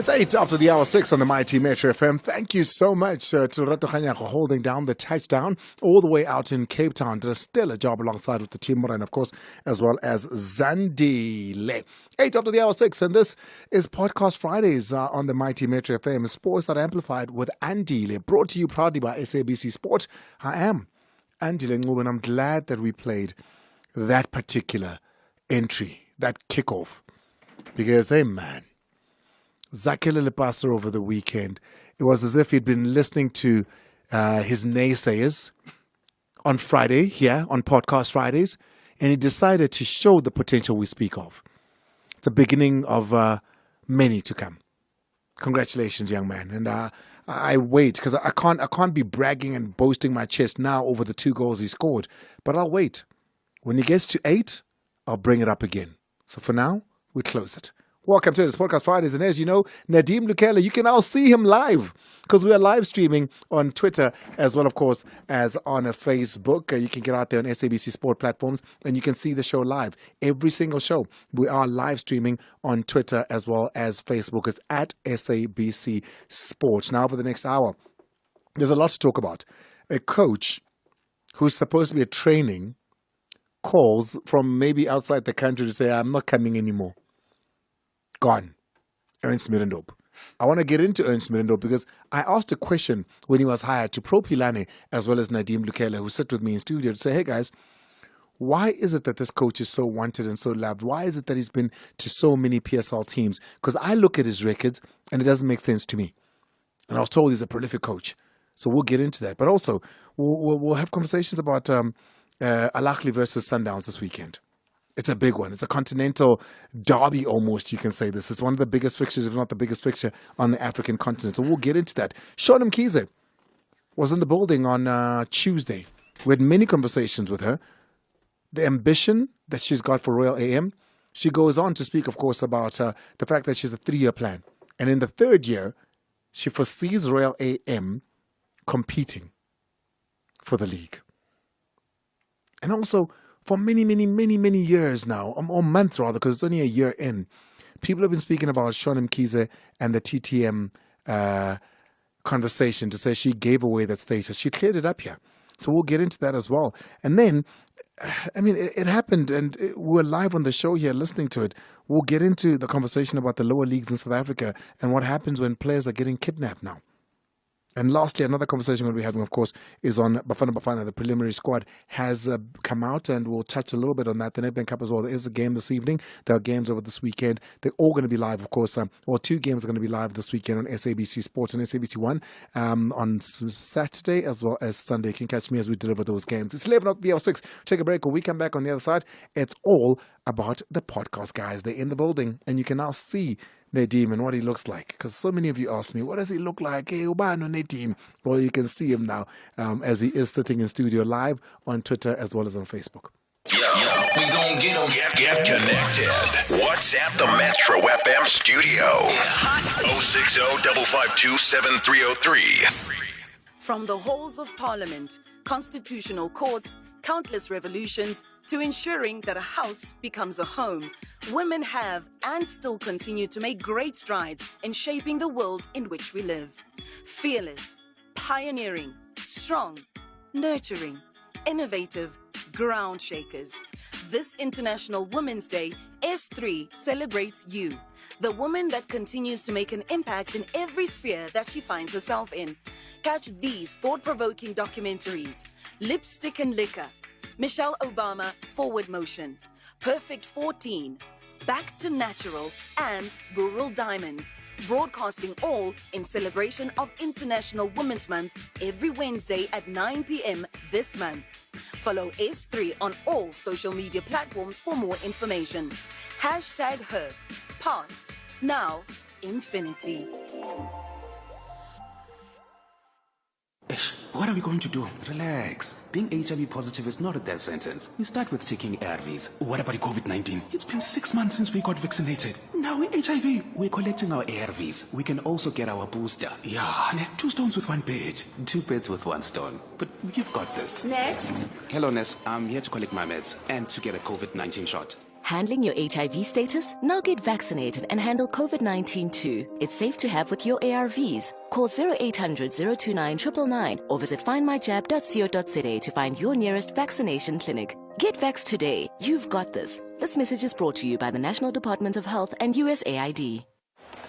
It's 8 after the hour 6 on the Mighty Metro FM. Thank you so much to Rato Kganyago holding down the touchdown all the way out in Cape Town. Did a stellar job alongside with the team, and of course, as well as Zandile. 8 after the hour 6, and this is Podcast Fridays on the Mighty Metro FM. Sports that are amplified with Andile, brought to you proudly by SABC Sport. I am Andile Ncube, and I'm glad that we played that particular entry, that kickoff, because, hey man, Zakele Lepasa over the weekend, it was as if he'd been listening to his naysayers on Friday, here on Podcast Fridays, and he decided to show the potential we speak of. It's the beginning of many to come. Congratulations, young man. And I wait, because I can't be bragging and boasting my chest now over the 2 goals he scored, but I'll wait. When he gets to 8, I'll bring it up again. So for now, we close it. Welcome to this Podcast Fridays, and as you know, Nadim Lukhele, you can now see him live because we are live streaming on Twitter as well, of course, as on a Facebook. You can get out there on SABC Sport platforms and you can see the show live. Every single show, we are live streaming on Twitter as well as Facebook. It's at SABC Sport. Now for the next hour, there's a lot to talk about. A coach who's supposed to be at training calls from maybe outside the country to say, I'm not coming anymore. Gone. Ernst Middendorp. I want to get into Ernst Middendorp because I asked a question when he was hired to Pro Philani as well as Nadim Lukhele, who sit with me in studio, to say, hey guys, why is it that this coach is so wanted and so loved? Why is it that he's been to so many PSL teams? Because I look at his records and it doesn't make sense to me. And I was told he's a prolific coach. So we'll get into that. But also, we'll have conversations about Ahly versus Sundowns this weekend. It's a big one. It's a continental derby almost, you can say this. It's one of the biggest fixtures, if not the biggest fixture on the African continent. So we'll get into that. Shonem Kize was in the building on Tuesday. We had many conversations with her. The ambition that she's got for Royal AM. She goes on to speak, of course, about the fact that she's a 3-year plan. And in the 3rd year, she foresees Royal AM competing for the league. And also, for many years now, or months rather, because it's only a year in, people have been speaking about Shonem Kize and the TTM conversation to say she gave away that status. She cleared it up here. So we'll get into that as well. And then, I mean, it happened, and we're live on the show here listening to it. We'll get into the conversation about the lower leagues in South Africa and what happens when players are getting kidnapped now. And lastly, another conversation we'll be having, of course, is on Bafana Bafana. The preliminary squad has come out, and we'll touch a little bit on that. The Nedbank Cup as well. There is a game this evening. There are games over this weekend. They're all going to be live, of course. 2 games are going to be live this weekend on SABC Sports and SABC One on Saturday as well as Sunday. You can catch me as we deliver those games. It's 11 the hour 6. Take a break. When we come back on the other side, it's all about the podcast, guys. They're in the building, and you can now see Nadim and what he looks like, because so many of you ask me, what does he look like? Hey, Ubano Nadim. Well, you can see him now as he is sitting in studio live on Twitter as well as on Facebook. Yo, we gon' get them. Get connected. WhatsApp the Metro FM studio. 060-552-7303. From the halls of Parliament, constitutional courts, countless revolutions, to ensuring that a house becomes a home, women have and still continue to make great strides in shaping the world in which we live. Fearless, pioneering, strong, nurturing, innovative, ground shakers. This International Women's Day, S3 celebrates you, the woman that continues to make an impact in every sphere that she finds herself in. Catch these thought-provoking documentaries: Lipstick and Liquor, Michelle Obama, Forward Motion, Perfect 14, Back to Natural, and Rural Diamonds, broadcasting all in celebration of International Women's Month every Wednesday at 9 p.m. this month. Follow S3 on all social media platforms for more information. #her, past, now, infinity. What are we going to do? Relax. Being HIV positive is not a death sentence. We start with taking ARVs. What about COVID-19? It's been 6 months since we got vaccinated. Now we're HIV. We're collecting our ARVs. We can also get our booster. Yeah, 2 stones with 1 bird. 2 birds with 1 stone. But you've got this. Next. Hello, Ness. I'm here to collect my meds and to get a COVID-19 shot. Handling your HIV status? Now get vaccinated and handle COVID-19 too. It's safe to have with your ARVs. Call 0800 029 999 or visit findmyjab.co.za to find your nearest vaccination clinic. Get vaxxed today. You've got this. This message is brought to you by the National Department of Health and USAID.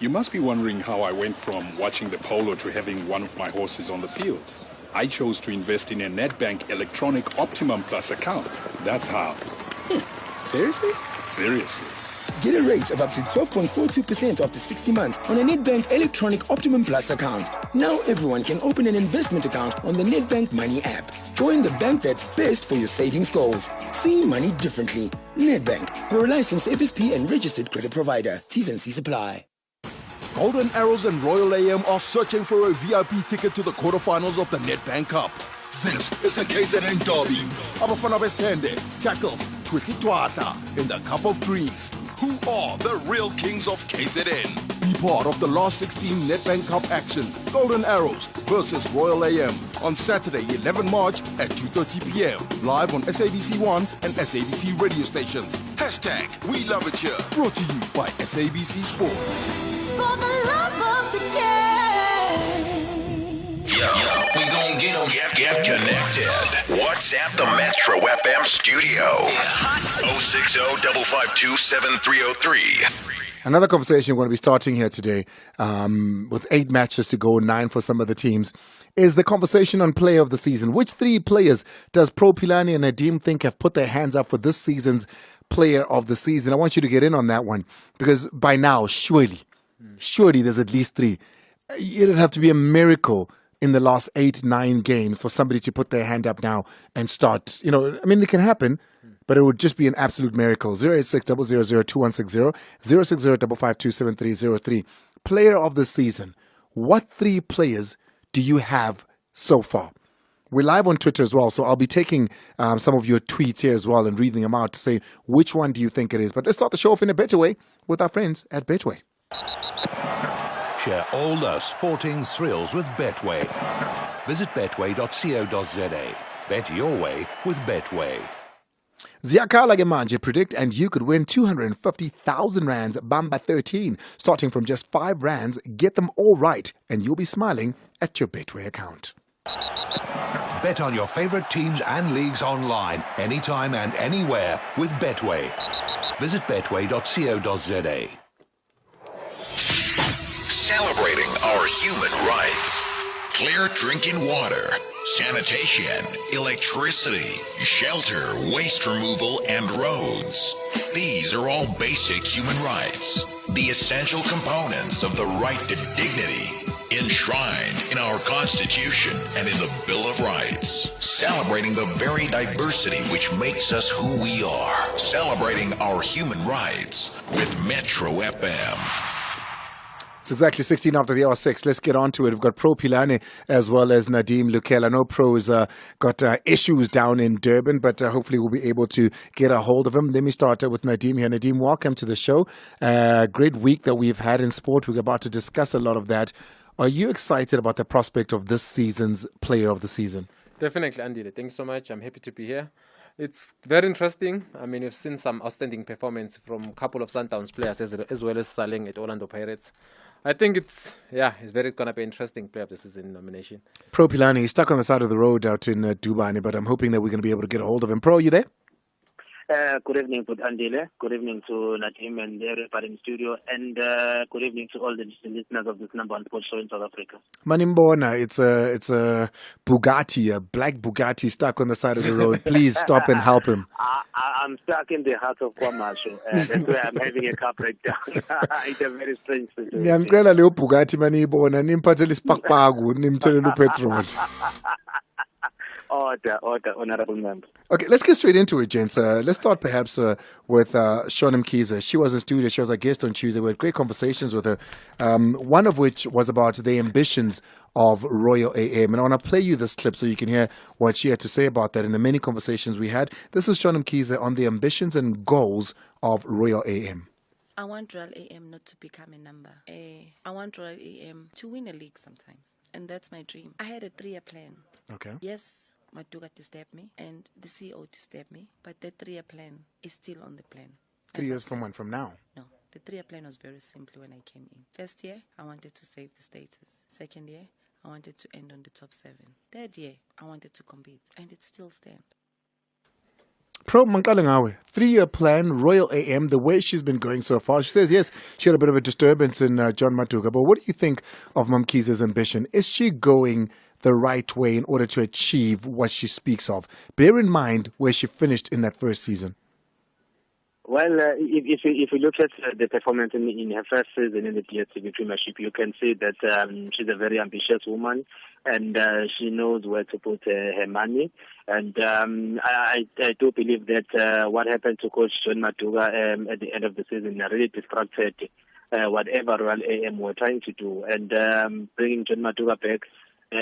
You must be wondering how I went from watching the polo to having one of my horses on the field. I chose to invest in a Nedbank Electronic Optimum Plus account. That's how. Seriously? Seriously. Get a rate of up to 12.42% after 60 months on a Nedbank Electronic Optimum Plus account. Now everyone can open an investment account on the Nedbank Money app. Join the bank that's best for your savings goals. See money differently. Nedbank, we're a licensed FSP and registered credit provider. T's and C's apply. Golden Arrows and Royal AM are searching for a VIP ticket to the quarterfinals of the Nedbank Cup. This is the KZN Derby. Abafana Bestende tackles Twiki Twata in the Cup of Dreams. Who are the real kings of KZN? Be part of the last 16 Nedbank Cup action. Golden Arrows versus Royal AM on Saturday, 11 March at 2:30 p.m. Live on SABC1 and SABC radio stations. Hashtag We Love It Here. Brought to you by SABC Sport. For the love of the game. Yo, we gon' get 'em. Get connected. WhatsApp the Metro FM studio. 060-552-7303. Another conversation we're going to be starting here today, with 8 matches to go, 9 for some of the teams, is the conversation on player of the season. Which 3 players does Pro Philani and Nadim think have put their hands up for this season's player of the season? I want you to get in on that one, because by now, surely there's at least 3. It'd have to be a miracle in the last 8-9 games for somebody to put their hand up now and start. You know, I mean, it can happen, but it would just be an absolute miracle. 086-000-2160, 060-552-7303. Player of the season. What 3 players do you have so far? We're live on Twitter as well, so I'll be taking some of your tweets here as well and reading them out to say which one do you think it is. But let's start the show off in a better way with our friends at Betway. Share all the sporting thrills with Betway. Visit betway.co.za. Bet your way with Betway. Ziyakhala ke manje, predict and you could win 250,000 rands Bamba 13. Starting from just 5 rands, get them all right and you'll be smiling at your Betway account. Bet on your favorite teams and leagues online, anytime and anywhere with Betway. Visit betway.co.za. Celebrating our human rights. Clear drinking water, sanitation, electricity, shelter, waste removal, and roads. These are all basic human rights, the essential components of the right to dignity, enshrined in our Constitution and in the Bill of Rights. Celebrating the very diversity which makes us who we are. Celebrating our human rights with Metro FM. It's exactly 16 after the hour 6. Let's get on to it. We've got Pro Philani as well as Nadim Lukhele. I know Pro's got issues down in Durban, but hopefully we'll be able to get a hold of him. Let me start with Nadim here. Nadim, welcome to the show. Great week that we've had in sport. We're about to discuss a lot of that. Are you excited about the prospect of this season's player of the season? Definitely, Andile. Thanks so much. I'm happy to be here. It's very interesting. I mean, we've seen some outstanding performance from a couple of Sundowns players as well as Saleng at Orlando Pirates. I think it's very going to be an interesting player of the season nomination. Pro Philani, he's stuck on the side of the road out in Dubai, but I'm hoping that we're going to be able to get a hold of him. Pro, are you there? Good evening to Andile. Good evening to Nadim and everybody in the studio. And good evening to all the listeners of this number one sports show in South Africa. Manimbona, it's a Bugatti, a black Bugatti stuck on the side of the road. Please stop and help him. I'm stuck in the heart of Kwamashu. That's why I'm having a car breakdown. It's a very strange situation. Ngiyamcela leyo Bugatti maniyibona nimphathele isipakpaku nimthelele upetrol. Order, honorable member. Okay, let's get straight into it, gents. Let's start perhaps with Shonem Kiza. She was in studio. She was a guest on Tuesday. We had great conversations with her, one of which was about the ambitions of Royal AM. And I want to play you this clip so you can hear what she had to say about that in the many conversations we had. This is Shonem Kiza on the ambitions and goals of Royal AM. I want Royal AM not to become a number. I want Royal AM to win a league sometimes. And that's my dream. I had a 3-year plan. Okay. Yes, Maduka disturbed me and the CEO disturbed me, but that 3-year plan is still on the plan. 3 years from when? From now? No, the 3-year plan was very simple when I came in. First year, I wanted to save the status. Second year, I wanted to end on the top 7. Third year, I wanted to compete, and it still stands. Pro Mankalangawe, 3-year plan, Royal AM, the way she's been going so far. She says, yes, she had a bit of a disturbance in John Matuka, but what do you think of Mamkiza's ambition? Is she going the right way in order to achieve what she speaks of? Bear in mind where she finished in that first season. Well, if you look at the performance in her first season in the DStv Premiership, you can see that she's a very ambitious woman, and she knows where to put her money. And I do believe that what happened to Coach John Matuka at the end of the season really distracted whatever Royal AM were trying to do. And bringing John Matuka back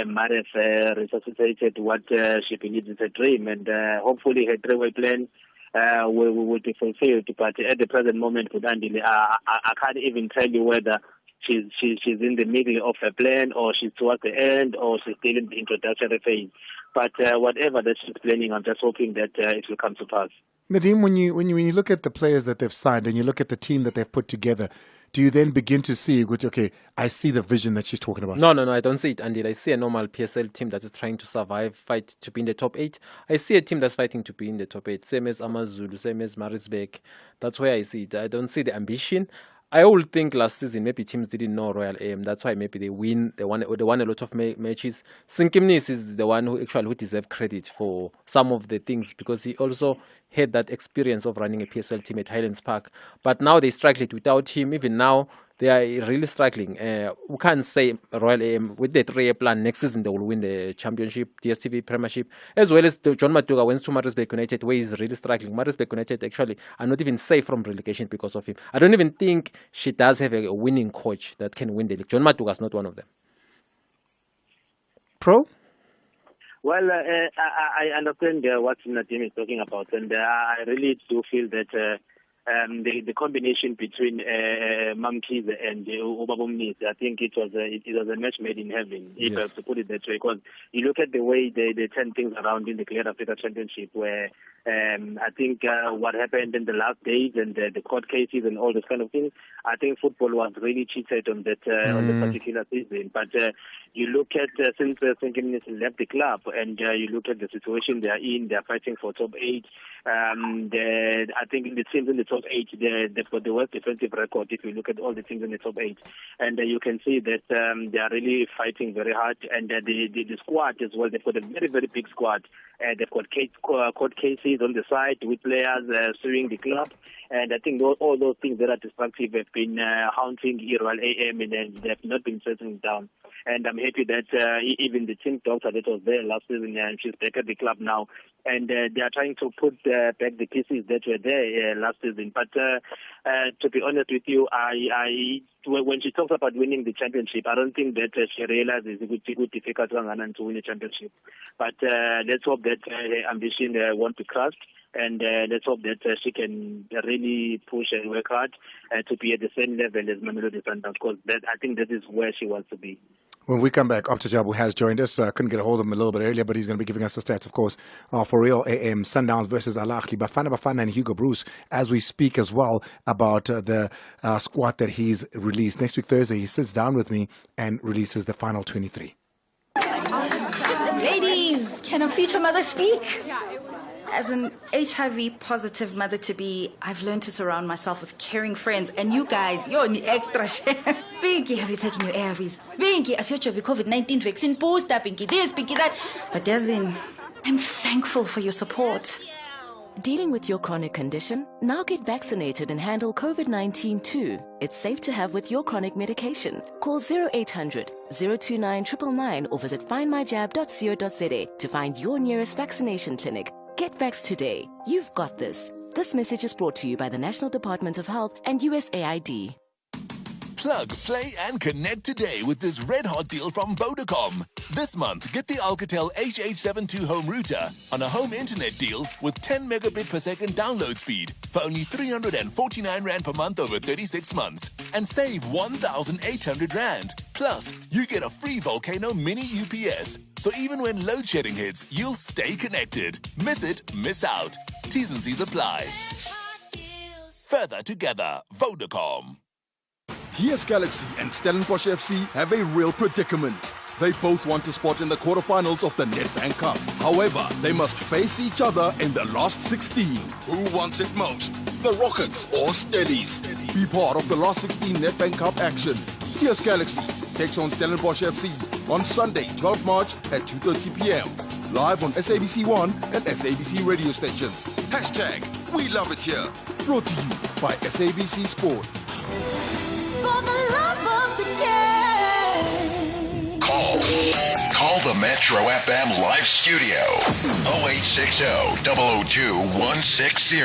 might have resuscitated what she believes is a dream. And hopefully her three-way plan will be fulfilled. But at the present moment with Andile, I can't even tell you whether she's in the middle of her plan, or she's towards the end, or she's still in the introductory phase. But whatever that she's planning, I'm just hoping that it will come to pass. Nadim, when you look at the players that they've signed and you look at the team that they've put together, do you then begin to see, okay, I see the vision that she's talking about? No, I don't see it, Andile. I see a normal PSL team that is trying to survive, fight to be in the top 8. I see a team that's fighting to be in the top 8, same as Amazulu, same as Maritzburg. That's where I see it. I don't see the ambition. I would think last season maybe teams didn't know Royal AM. That's why maybe they won. They won a lot of matches. Sinkimnis is the one who deserves credit for some of the things, because he also had that experience of running a PSL team at Highlands Park. But now they struggled without him. Even now they are really struggling. We can't say Royal AM with the 3-year plan next season they will win the championship, DStv Premiership, as well as John Matuka went to Maritzburg United, where he's really struggling. Maritzburg United actually are not even safe from relegation because of him. I don't even think she does have a winning coach that can win the league. John Matuka is not one of them. Pro? Well, I understand what Nadim is talking about, and I really do feel that the combination between Mamkiza and Ubabumnis, I think it was a match made in heaven, if I have to put it that way. Because you look at the way they turn things around in the Clear Africa Championship, where I think what happened in the last days and the court cases and all those kind of things, I think football was really cheated on that on the particular season. But you look at since Sinkimnis left the club, and you look at the situation they are in, they are fighting for top 8. I think in the teams in the top 8, they've got the worst defensive record if you look at all the teams in the top 8. And you can see that they are really fighting very hard. And the squad as well, they've got a very, very big squad. They've got court cases on the side with players suing the club. And I think all those things that are destructive have been haunting Royal AM, and they have not been settling down. And I'm happy that even the team doctor that was there last season, and she's back at the club now, and they are trying to put back the pieces that were there last season. But to be honest with you, when she talks about winning the championship, I don't think that she realizes it would be difficult to win a championship. But let's hope that her ambition won't be crushed. And let's hope that she can really push and work hard to be at the same level as Mamelodi Sundowns, because I think that is where she wants to be. When we come back, Opta Jabu has joined us. Couldn't get a hold of him a little bit earlier, but he's going to be giving us the stats, of course, for Royal AM Sundowns versus Ahly, Bafana Bafana and Hugo Broos, as we speak as well about the squad that he's released. Next week, Thursday, he sits down with me and releases the final 23. Ladies, can a future mother speak? As an HIV-positive mother-to-be, I've learned to surround myself with caring friends. And you guys, you're an extra share. Pinky, have you taken your ARVs? Pinky, as your COVID-19 vaccine booster. Pinky this, Pinky that. But Dezin, I'm thankful for your support. Dealing with your chronic condition? Now get vaccinated and handle COVID-19 too. It's safe to have with your chronic medication. Call 0800 029 999 or visit findmyjab.co.za to find your nearest vaccination clinic. Get vaxxed today. You've got this. This message is brought to you by the National Department of Health and USAID. Plug, play and connect today with this red hot deal from Vodacom. This month, get the Alcatel HH72 home router on a home internet deal with 10 megabit per second download speed for only 349 Rand per month over 36 months and save 1,800 Rand. Plus, you get a free Volcano Mini UPS. So even when load shedding hits, you'll stay connected. Miss it, miss out. T's and C's apply. further together. Vodacom. TS Galaxy and Stellenbosch FC have a real predicament. They both want a spot in the quarterfinals of the Nedbank Cup. However, they must face each other in the last 16. Who wants it most? The Rockets or Stellies? Be part of the last 16 Nedbank Cup action. TS Galaxy takes on Stellenbosch FC on Sunday, 12 March at 2:30 p.m. Live on SABC1 and SABC radio stations. Hashtag We Love It Here. Brought to you by SABC Sport. For the love of the game. Call the Metro FM live studio 0860 002 160.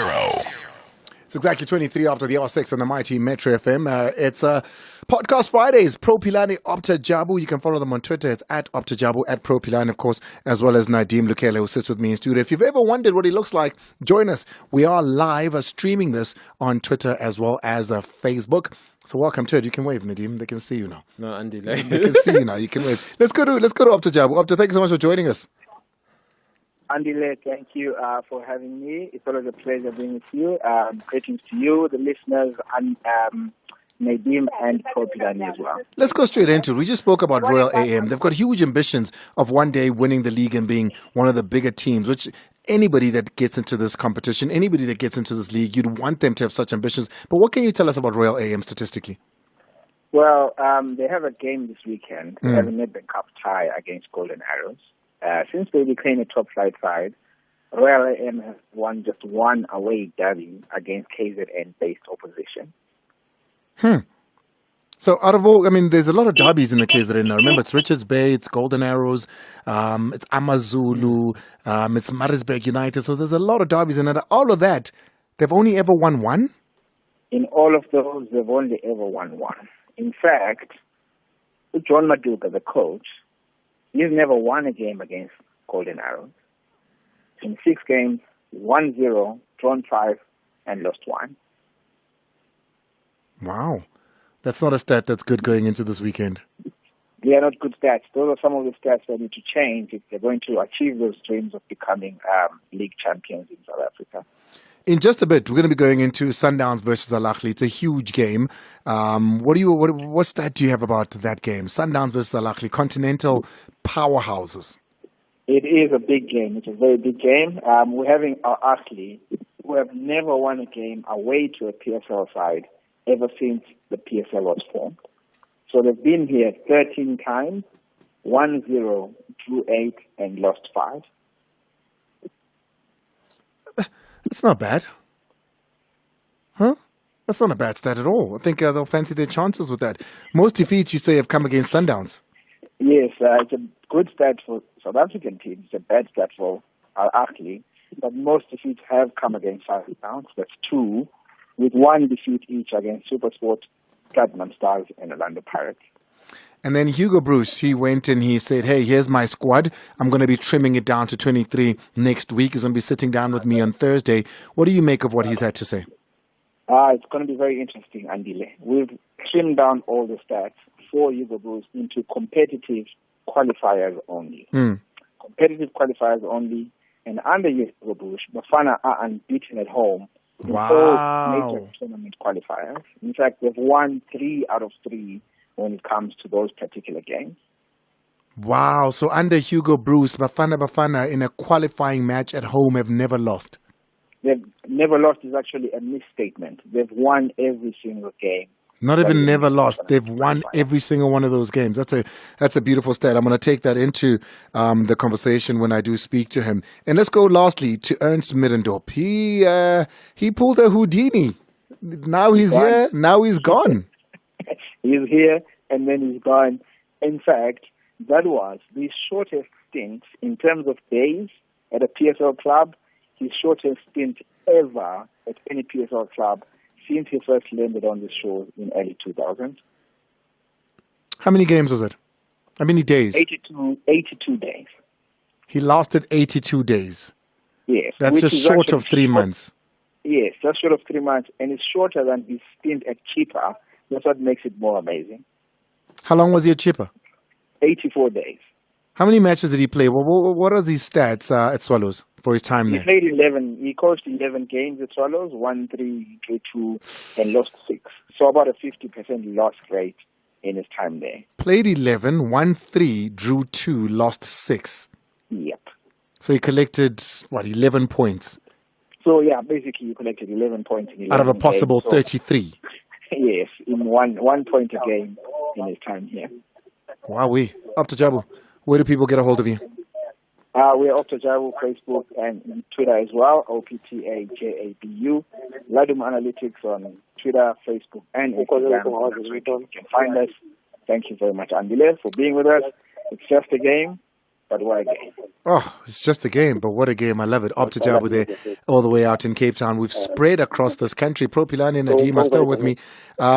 It's exactly 23 after the R6 on the mighty Metro FM. It's Podcast Fridays, Pro Philani, Opta Jabu. You can follow them on Twitter. It's at Opta Jabu, at Pro Philani, of course, as well as Nadim Lukhele, who sits with me in studio. If you've ever wondered what he looks like, join us. We are live streaming this on Twitter as well as Facebook. So welcome to it. You can wave, Nadim. They can see you now. No, Andile. They can see you now. You can wave. Let's go to Opta Jabu. Opta, thank you so much for joining us. Andile, thank you for having me. It's always a pleasure being with you. Greetings to you, the listeners, and Nadim and Pro Philani as well. Let's go straight into it. We just spoke about Royal AM. They've got huge ambitions of one day winning the league and being one of the bigger teams, which anybody that gets into this competition, anybody that gets into this league, you'd want them to have such ambitions. But what can you tell us about Royal AM statistically? Well, they have a game this weekend. They have a Nedbank Cup tie against Golden Arrows. Since they became a top-flight side, Royal AM has won just one away derby against KZN-based opposition. So out of all, I mean, there's a lot of derbies in the KZN now. Remember, it's Richards Bay, it's Golden Arrows, it's Amazulu, it's Maritzburg United. So there's a lot of derbies in it. All of that, they've only ever won one? In all of those, they've only ever won one. In fact, John Maduka, the coach, he's never won a game against Golden Arrows. In 6 games, 1-0, drawn 5, and lost 1. Wow. That's not a stat that's good going into this weekend. They are not good stats. Those are some of the stats that need to change if they're going to achieve those dreams of becoming league champions in South Africa. In just a bit, we're going to be going into Sundowns versus Ahly. It's a huge game. What stat do you have about that game? Sundowns versus Ahly, continental powerhouses. It is a big game. It's a very big game. We're having our Ahly, who have never won a game away to a PSL side ever since the PSL was formed. So they've been here 13 times, 1-0, drew 8, and lost 5. That's not bad. Huh? That's not a bad stat at all. I think they'll fancy their chances with that. Most defeats, you say, have come against Sundowns. Yes, it's a good stat for South African teams. It's a bad stat for Ahly. But most defeats have come against Sundowns. That's 2, with 1 defeat each against SuperSport, Platinum Stars, and Orlando Pirates. And then Hugo Broos, he went and he said, hey, here's my squad. I'm going to be trimming it down to 23 next week. He's going to be sitting down with me on Thursday. What do you make of what he's had to say? It's going to be very interesting, Andile. We've trimmed down all the stats for Hugo Broos into competitive qualifiers only. Competitive qualifiers only. And under Hugo Broos, Bafana are unbeaten at home in all major tournament qualifiers. In fact, they've won 3 out of 3 when it comes to those particular games. Wow. So under Hugo Broos, Bafana Bafana in a qualifying match at home have never lost. They've never lost is actually a misstatement. They've won every single game. Not even never lost. They've won every single one of those games. That's a beautiful stat. I'm going to take that into the conversation when I do speak to him. And let's go lastly to Ernst Middendorp. He pulled a Houdini. Now he's here. Now he's gone. He's here and then he's gone. In fact, that was the shortest stint in terms of days at a PSL club, his shortest stint ever at any PSL club since he first landed on the shore in early 2000. How many games was it? How many days? 82 days. He lasted 82 days. Yes. That's just short of 3 months. Yes, just short of 3 months. And it's shorter than his stint at Chippa. That's what makes it more amazing. How long was he at Chippa? 84 days. How many matches did he play? What are his stats at Swallows? for his time He there? played 11. He coached 11 games at Swallows, won 3, drew 2, and lost 6. So about a 50% loss rate in his time there. Played 11, won 3, drew 2, lost 6. Yep. So he collected, 11 points? So, yeah, basically you collected 11 points in 11 out of a possible games. So, 33. yes, in one point a game in his time here. Wowee. Up to Jabu. Where do people get a hold of you? We're up to Jabu, Facebook, and Twitter as well, OPTAJABU. Ladum Analytics on Twitter, Facebook, and Instagram. You can find us. Thank you very much, Andile, for being with us. It's just a game, but what a game. Oh, it's just a game, but what a game. I love it. Up to Jabu there, all the way out in Cape Town. We've spread across this country. Pro Philani and Nadim are still with me.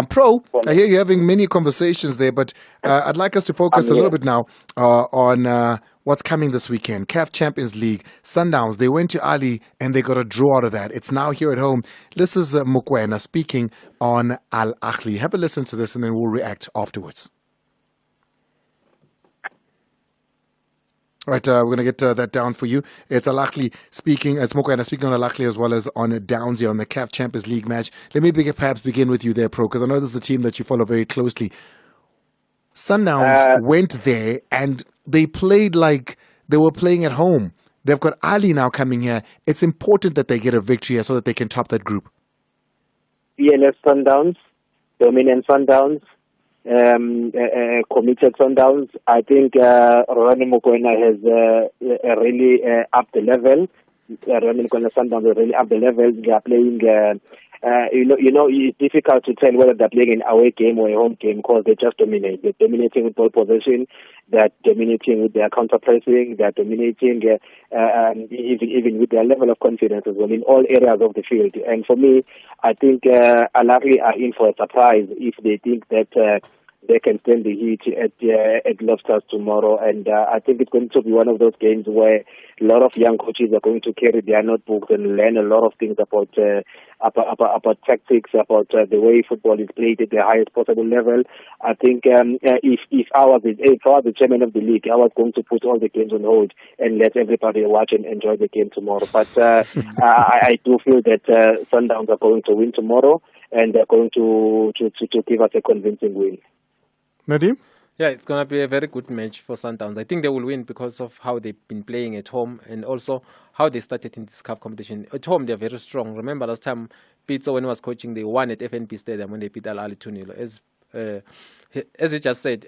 Pro, I hear you having many conversations there, but I'd like us to focus a little bit now on what's coming this weekend. CAF Champions League, Sundowns, they went to Ahly and they got a draw out of that. It's now here at home. This is Mokoena speaking on Ahly. Have a listen to this and then we'll react afterwards. All right, we're going to get that down for you. It's Ahly speaking, it's Mokoena speaking on Ahly as well as on Downs here on the CAF Champions League match. Let me perhaps begin with you there, Pro, because I know this is a team that you follow very closely. Sundowns went there and they played like they were playing at home. They've got Ahly now coming here. It's important that they get a victory here so that they can top that group. ELF Sundowns, dominant Sundowns, committed Sundowns. I think Ronnie Mokoena has really upped the level. Ronnie Mokoena Sundowns have really upped the level. They are playing. It's difficult to tell whether they're playing an away game or a home game because they just dominate. They're dominating with ball possession. They're dominating with their counter pressing. They're dominating even with their level of confidence as well in all areas of the field. And for me, I think Ahly are in for a surprise if they think that they can stand the heat at Lobsters tomorrow. And I think it's going to be one of those games where a lot of young coaches are going to carry their notebooks and learn a lot of things about tactics, about the way football is played at the highest possible level. I think if I was the chairman of the league, I was going to put all the games on hold and let everybody watch and enjoy the game tomorrow. But I do feel that Sundowns are going to win tomorrow and they're going to give us a convincing win. Nadim? Yeah, it's going to be a very good match for Sundowns. I think they will win because of how they've been playing at home and also how they started in this CAF competition. At home, they're very strong. Remember last time, Pizzo, when he was coaching, they won at FNB Stadium when they beat Ahly 2-0. As he just said,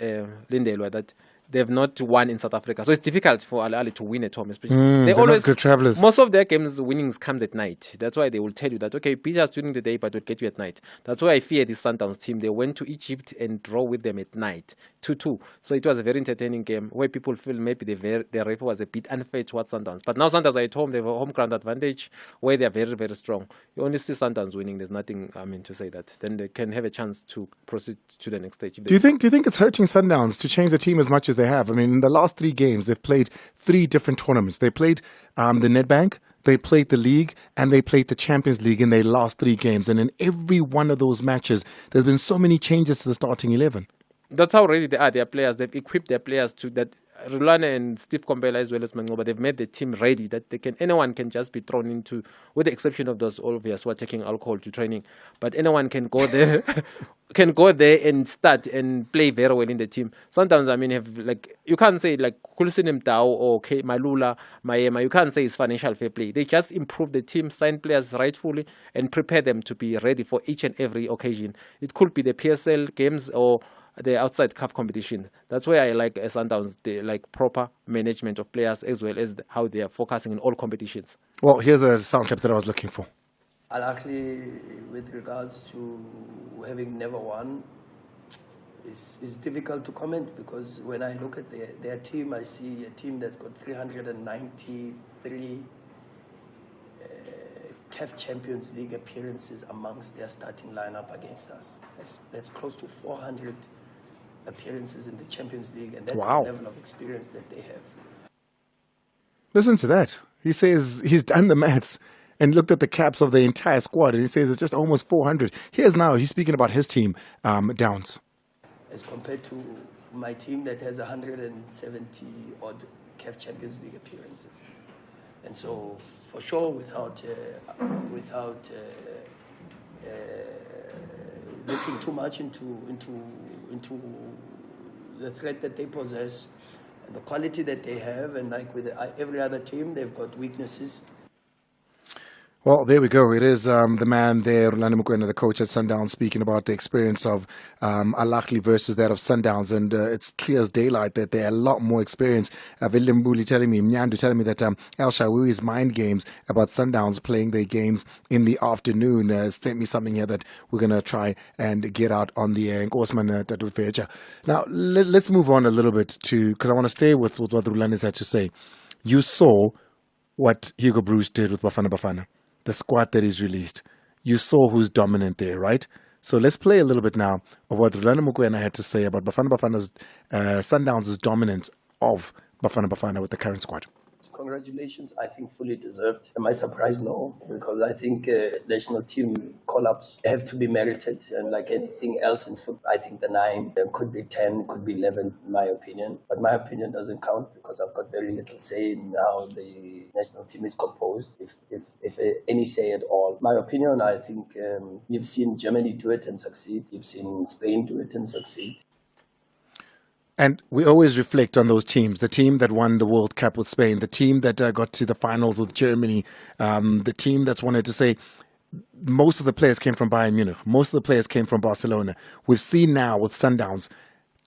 Lindelwa, that they have not won in South Africa. So it's difficult for Ahly to win at home. Especially. They're always not good travelers. Most of their games, winnings comes at night. That's why they will tell you that, okay, Peter's during the day, but we'll get you at night. That's why I fear this Sundowns team. They went to Egypt and draw with them at night, 2-2. So it was a very entertaining game where people feel maybe the ref was a bit unfair towards Sundowns. But now Sundowns are at home. They have a home ground advantage where they are very, very strong. You only see Sundowns winning. There's nothing, to say that. Then they can have a chance to proceed to the next stage. Do you think it's hurting Sundowns to change the team as much as they have? I mean, in the last 3 games, they've played 3 different tournaments. They played the Nedbank, they played the league, and they played the Champions League in their last 3 games. And in every one of those matches, there's been so many changes to the starting 11. That's how ready they are. Their players, they've equipped their players to that. Rulane and Steve Kombela as well as Mangoba, they've made the team ready that anyone can just be thrown into, with the exception of those obvious who are taking alcohol to training. But anyone can go there, and start and play very well in the team. Sometimes you can't say like Kulsinem Tao or Malula, Mayema. You can't say it's financial fair play. They just improve the team, sign players rightfully, and prepare them to be ready for each and every occasion. It could be the PSL games or the outside CAF competition. That's why I like Sundowns, the proper management of players as well as how they are focusing in all competitions. Well, here's a sound clip that I was looking for. Ahly, with regards to having never won, is difficult to comment because when I look at their team, I see a team that's got 393 CAF Champions League appearances amongst their starting lineup against us. That's close to 400 appearances in the Champions League, and that's the level of experience that they have. Listen to that. He says he's done the maths and looked at the caps of the entire squad, and he says it's just almost 400. Here's speaking about his team, Downs. As compared to my team that has 170-odd CAF Champions League appearances. And so, for sure, without looking too much into the threat that they possess and the quality that they have, and like with every other team, they've got weaknesses. Well, there we go. It is the man there, Nadim Lukhele, the coach at Sundowns, speaking about the experience of Ahly versus that of Sundowns. And it's clear as daylight that they're a lot more experienced. Mnyandu telling me that El Shawi's mind games about Sundowns playing their games in the afternoon sent me something here that we're going to try and get out on the air. Now, let's move on a little bit because I want to stay with what Rulanis had to say. You saw what Hugo Broos did with Bafana Bafana. The squad that is released. You saw who's dominant there, right? So let's play a little bit now of what Nadim Lukhele had to say about Bafana Bafana's Sundowns' dominance of Bafana Bafana with the current squad. Congratulations, I think fully deserved. Am I surprised? No, because I think national team call-ups have to be merited, and like anything else in football, I think the 9 could be 10, could be 11, in my opinion. But my opinion doesn't count because I've got very little say in how the national team is composed, if any say at all. My opinion, I think you've seen Germany do it and succeed. You've seen Spain do it and succeed. And we always reflect on those teams, the team that won the World Cup with Spain, the team that got to the finals with Germany, the team that's wanted to say most of the players came from Bayern Munich, most of the players came from Barcelona. We've seen now with Sundowns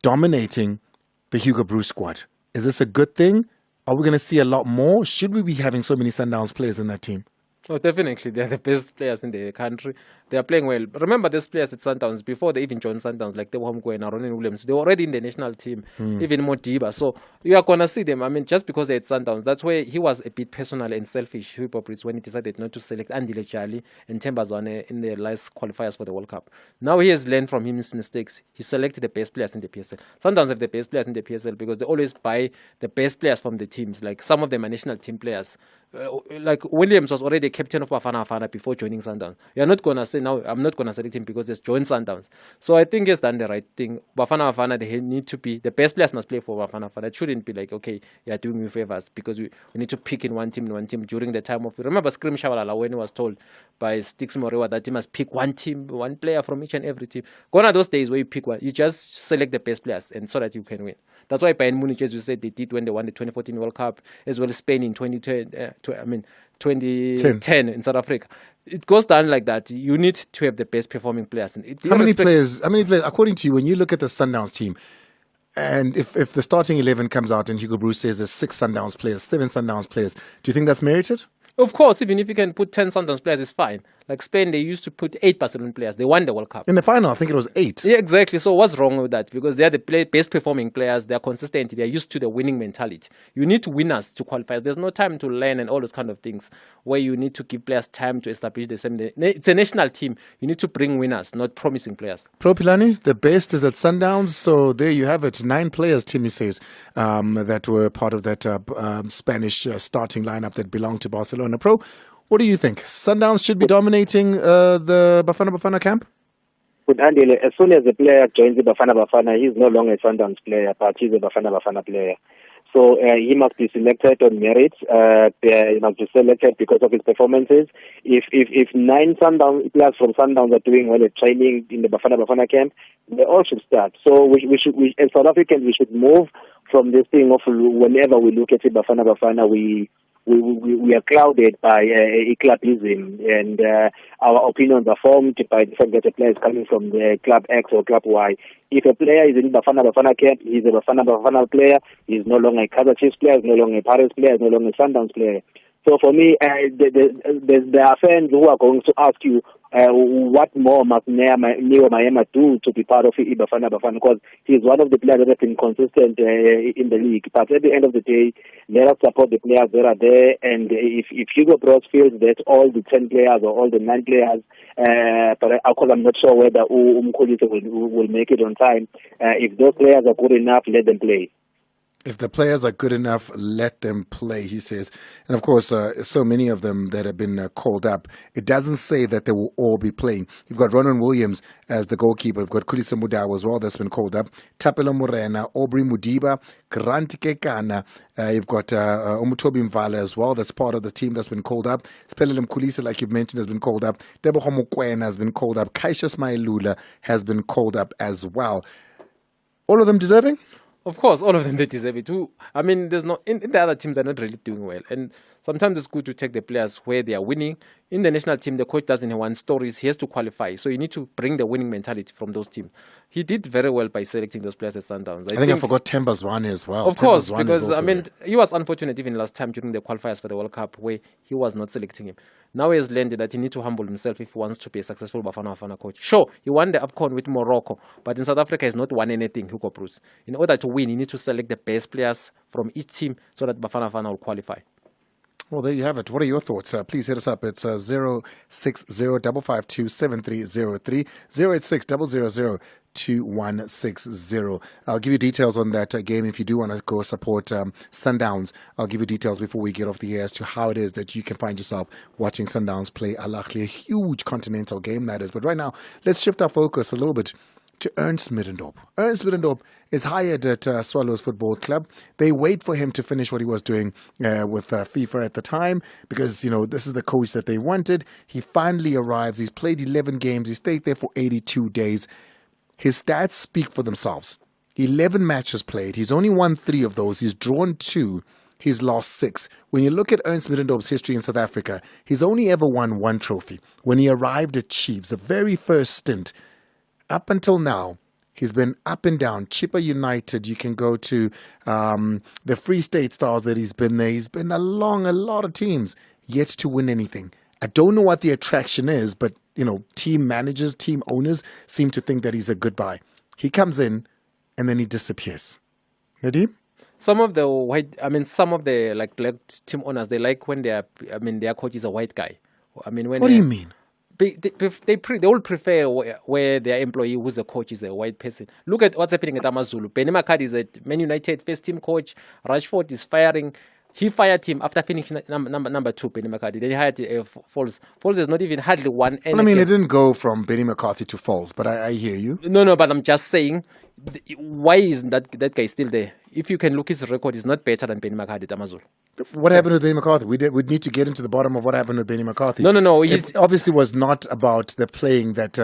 dominating the Hugo Broos squad. Is this a good thing? Are we going to see a lot more? Should we be having so many Sundowns players in that team? Oh, definitely. They're the best players in the country. They are playing well. Remember, these players at Sundowns, before they even joined Sundowns, like the Homko and Aaron Williams, they were already in the national team, even Modiba. So you are going to see them. I mean, just because they're at Sundowns, that's where he was a bit personal and selfish, Hugo Broos, when he decided not to select Andile Ncube and Tembazwane in the last qualifiers for the World Cup. Now he has learned from his mistakes. He selected the best players in the PSL. Sundowns have the best players in the PSL because they always buy the best players from the teams. Like some of them are national team players. Like Williams was already captain of Bafana Bafana before joining Sundowns. You're not going to say, now I'm not going to select him because he's joined Sundowns. So I think he's done the right thing. Bafana Bafana, they need to be, the best players must play for Bafana Bafana. It shouldn't be like, okay, you're doing me favors because we need to pick in one team during the time of, remember Scream Shabalala when he was told by Stix Morewa that he must pick one team, one player from each and every team. Gone are those days where you pick one, you just select the best players and so that you can win. That's why Bayern Munich, as we said, they did when they won the 2014 World Cup, as well as Spain in 2010 in South Africa. It goes down like that. You need to have the best performing players. How many players, according to you, when you look at the Sundowns team, and if the starting 11 comes out and Hugo Broos says there's 6 Sundowns players, 7 Sundowns players, do you think that's merited? Of course, even if you can put 10 Sundowns players, it's fine. Like Spain, they used to put 8 Barcelona players. They won the World Cup. In the final, I think it was 8. Yeah, exactly. So what's wrong with that? Because they're the best performing players. They're consistent. They're used to the winning mentality. You need winners to qualify. There's no time to learn and all those kind of things where you need to give players time to establish the same. It's a national team. You need to bring winners, not promising players. Pro Philani, the best is at Sundowns. So there you have it. 9 players, Timmy says, that were part of that Spanish starting lineup that belonged to Barcelona. Pro, what do you think? Sundowns should be dominating the Bafana Bafana camp? With Andile, as soon as the player joins the Bafana Bafana, he's no longer a Sundowns player, but he's a Bafana Bafana player. So he must be selected on merit. He must be selected because of his performances. If 9 Sundowns players from Sundowns are doing well at training in the Bafana Bafana camp, they all should start. So we as South Africans, we should move from this thing of whenever we look at the Bafana Bafana, we are clouded by clubism, and our opinions are formed by the fact that a player is coming from the club X or club Y. If a player is in Bafana Bafana camp, he's a Bafana Bafana player. He's no longer a Kaizer Chiefs player. He's no longer a Pirates player. He's no longer a Sundowns player. So for me, there are fans who are going to ask you, what more must Neo Maema do to be part of Bafana Bafana? Because he's one of the players that have been consistent in the league. But at the end of the day, let us support the players that are there. And if Hugo Broos feels that all the 10 players or all the 9 players, but because I'm not sure whether Umkhulise will make it on time, if those players are good enough, let them play. If the players are good enough, let them play, he says. And of course, so many of them that have been called up, it doesn't say that they will all be playing. You've got Ronan Williams as the goalkeeper. You've got Khulisa Mudau as well, that's been called up. Tapelo Morena, Aubrey Mudiba, Grant Kekana. You've got Umutobi Mvala as well. That's part of the team that's been called up. Spelelem Khulisa, like you've mentioned, has been called up. Tebogo Mokoena has been called up. Kaisha Smailula has been called up as well. All of them deserving? Of course, all of them, they deserve it too. I mean, there's no in the other teams, they're not really doing well. And sometimes it's good to take the players where they are winning. In the national team, the coach doesn't want stories. He has to qualify. So you need to bring the winning mentality from those teams. He did very well by selecting those players at Sundowns. I think I forgot Themba Zwane as well. Of course, because, I mean, he was unfortunate even last time during the qualifiers for the World Cup where he was not selecting him. Now he has learned that he needs to humble himself if he wants to be a successful Bafana Bafana coach. Sure, he won the AFCON with Morocco, but in South Africa, he's not won anything, Hugo Broos. In order to win, he needs to select the best players from each team so that Bafana Bafana will qualify. Well, there you have it. What are your thoughts? Please hit us up. It's 060-552-7303, 086-000-2160. I'll give you details on that game if you do want to go support Sundowns. I'll give you details before we get off the air as to how it is that you can find yourself watching Sundowns play Ahly, a huge continental game that is. But right now, let's shift our focus a little bit to Ernst Middendorp. Ernst Middendorp is hired at Swallows Football Club. They wait for him to finish what he was doing with FIFA at the time because, you know, this is the coach that they wanted. He finally arrives. He's played 11 games. He stayed there for 82 days. His stats speak for themselves. 11 matches played. He's only won 3 of those. He's drawn 2. He's lost 6. When you look at Ernst Middendorp's history in South Africa, he's only ever won 1 trophy. When he arrived at Chiefs, the very first stint, up until now, he's been up and down. Chippa United, you can go to the Free State Stars that he's been there. He's been along a lot of teams, yet to win anything. I don't know what the attraction is, but, you know, team managers, team owners seem to think that he's a good buy. He comes in and then he disappears. Nadim? Some of the like black team owners, they like when their coach is a white guy. I mean, when what do you mean? They all prefer where their employee who's a coach is a white person. Look at what's happening at Amazulu. Benny McCarthy is at Man United first team coach. Rashford is firing. He fired him after finishing number 2, Benny McCarthy. Then he hired Foles. Foles has not even hardly won anything. Well, I mean, it didn't go from Benny McCarthy to Foles, but I hear you. No, but I'm just saying, why is that guy still there? If you can look his record, he's not better than Benny McCarthy at Amazulu. What happened with Benny McCarthy? We'd need to get into the bottom of what happened with Benny McCarthy. No. It obviously was not about the playing that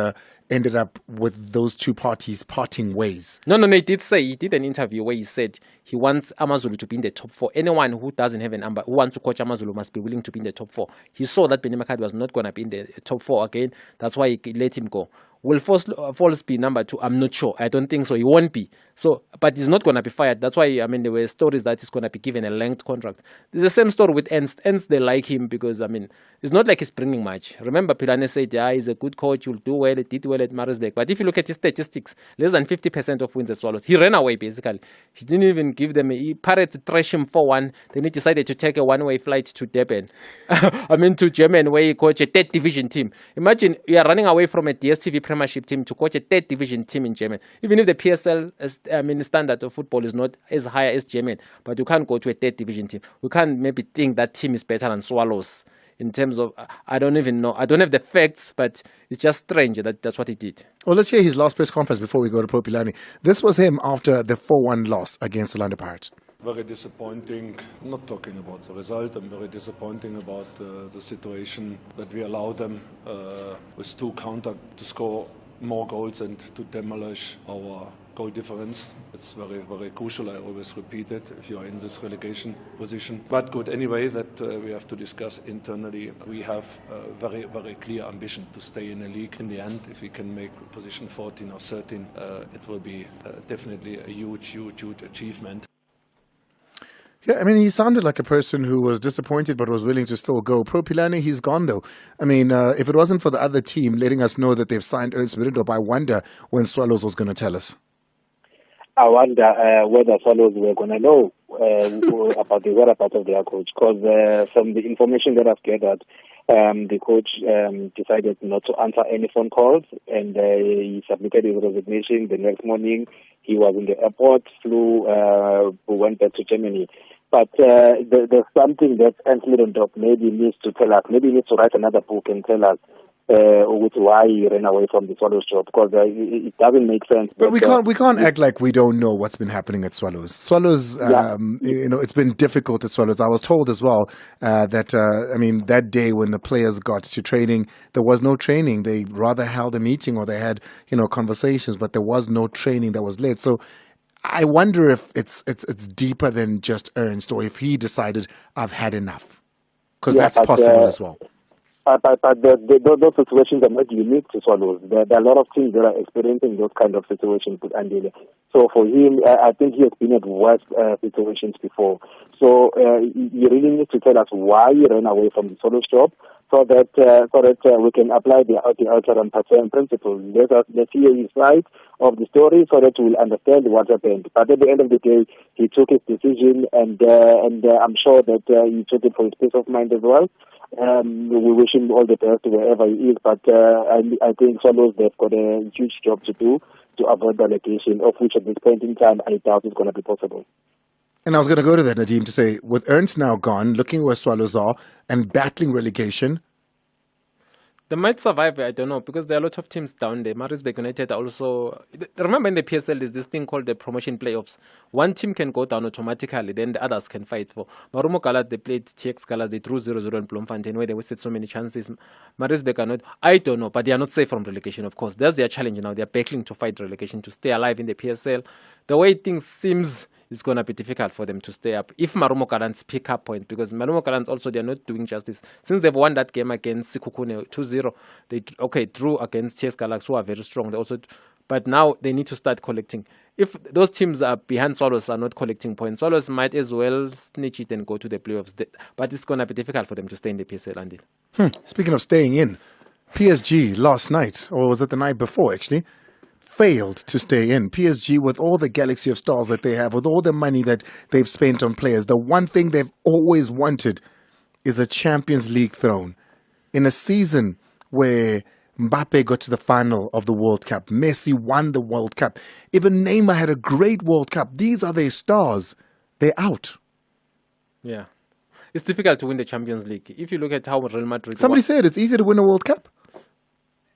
ended up with those two parties parting ways. No. He did an interview where he said he wants Amazulu to be in the top 4. Anyone who doesn't have a number, who wants to coach Amazulu must be willing to be in the top 4. He saw that Benny McCarthy was not going to be in the top 4 again. That's why he let him go. Will Foles be number 2? I'm not sure. I don't think so. He won't be. So, but he's not going to be fired. That's why, I mean, there were stories that he's going to be given a length contract. There's the same story with Ernst. Ernst, they like him because, I mean, it's not like he's bringing much. Remember, Philani said, he's a good coach. He'll do well. He did well at Maritzburg. But if you look at his statistics, less than 50% of wins at Swallows. He ran away, basically. He didn't even give them. Pirates trashed him 4-1. Then he decided to take a one-way flight to Durban. To Germany, where he coached a 3rd division team. Imagine you are running away from a DSTV Premiership team to coach a 3rd division team in Germany. Even if the PSL standard of football is not as high as German, but you can't go to a 3rd division team. We can't maybe think that team is better than Swallows in terms of, I don't even know. I don't have the facts, but it's just strange that that's what he did. Well, let's hear his last press conference before we go to Pro Philani. This was him after the 4-1 loss against Orlando Pirates. Very disappointing. I'm not talking about the result. I'm very disappointing about the situation that we allow them with 2 counter to score more goals and to demolish our goal difference. It's very, very crucial. I always repeat it if you are in this relegation position. But good, anyway, that we have to discuss internally. We have a very, very clear ambition to stay in the league. In the end, if we can make position 14 or 13, it will be definitely a huge achievement. Yeah, I mean, he sounded like a person who was disappointed but was willing to still go. Pro Philani, he's gone, though. I mean, if it wasn't for the other team letting us know that they've signed Ernst Middendorp, I wonder when Swallows was going to tell us. I wonder whether Swallows were going to know about the whereabouts of their coach, because from the information that I've gathered, the coach decided not to answer any phone calls, and he submitted his resignation. The next morning, he was in the airport, went back to Germany. But there's something that Ernst Middendorp maybe needs to tell us. Maybe he needs to write another book and tell us with why he ran away from the Swallows job, because it doesn't make sense. But we can't act like we don't know what's been happening at Swallows. Swallows, it's been difficult at Swallows. I was told as well that that day when the players got to training, there was no training. They rather held a meeting or they had conversations, but there was no training that was led. So I wonder if it's deeper than just Ernst, or if he decided I've had enough, because that's possible as well. But those situations are not unique to Swallows. There are a lot of teams that are experiencing those kind of situations with Andile. So for him, I think he has been at worse situations before. So he really needs to tell us why he ran away from the Swallows job, so that we can apply the Alteram principle. Let's hear his side of the story, so that we'll understand what happened. But at the end of the day, he took his decision, and I'm sure that he took it for his peace of mind as well. We wish him all the best wherever he is, but I think Swallows, they've got a huge job to do to avoid the relegation, of which at this point in time I doubt it's going to be possible. And I was going to go to that, Nadim, to say, with Ernst now gone, looking where Swallows are and battling relegation, they might survive, I don't know, because there are a lot of teams down there. Maritzburg United also... Remember in the PSL, there's this thing called the promotion playoffs. One team can go down automatically, then the others can fight for. Marumo Galat, they played TX Galas, they drew 0-0 in Bloemfontein, where they wasted so many chances. Maritzburg are not... I don't know, but they are not safe from relegation, of course. That's their challenge now. They're battling to fight relegation, to stay alive in the PSL. The way things seems... it's going to be difficult for them to stay up if Marumo Gallants pick up points, because Marumo Gallants also, they're not doing justice. Since they've won that game against Sikukune 2-0, they drew against TS Galaxy, who are very strong. They also, but now they need to start collecting. If those teams are behind Swallows are not collecting points, Swallows might as well snitch it and go to the playoffs. But it's going to be difficult for them to stay in the PSL, Andile. Speaking of staying in, PSG last night, or was it the night before actually, failed to stay in. PSG, with all the galaxy of stars that they have, with all the money that they've spent on players, the one thing they've always wanted is a Champions League throne. In a season where Mbappe got to the final of the World Cup, Messi won the World Cup, even Neymar had a great World Cup. These are their stars. They're out. Yeah. It's difficult to win the Champions League. If you look at how Real Madrid... Somebody said it's easier to win a World Cup.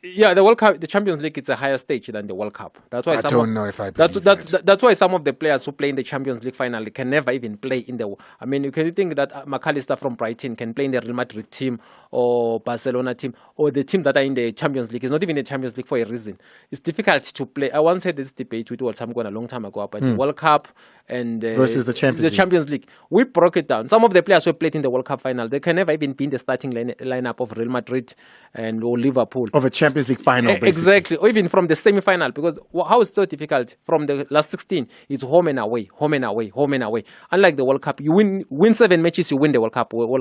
Yeah, the World Cup, the Champions League, it's a higher stage than the World Cup. That's why I don't know if I believe that's why some of the players who play in the Champions League final can never even play in the... I mean, you can think that McAllister from Brighton can play in the Real Madrid team or Barcelona team or the team that are in the Champions League. It's not even the Champions League for a reason. It's difficult to play. I once had this debate with Walter a long time ago about the World Cup and versus the Champions League. We broke it down. Some of the players who played in the World Cup final, they can never even be in the starting lineup of Real Madrid and or Liverpool. Of a Champions League final, basically. Exactly, or even from the semi-final, because how it's so difficult from the last 16, it's home and away, home and away, home and away. Unlike the World Cup, you win 7 matches, you win the World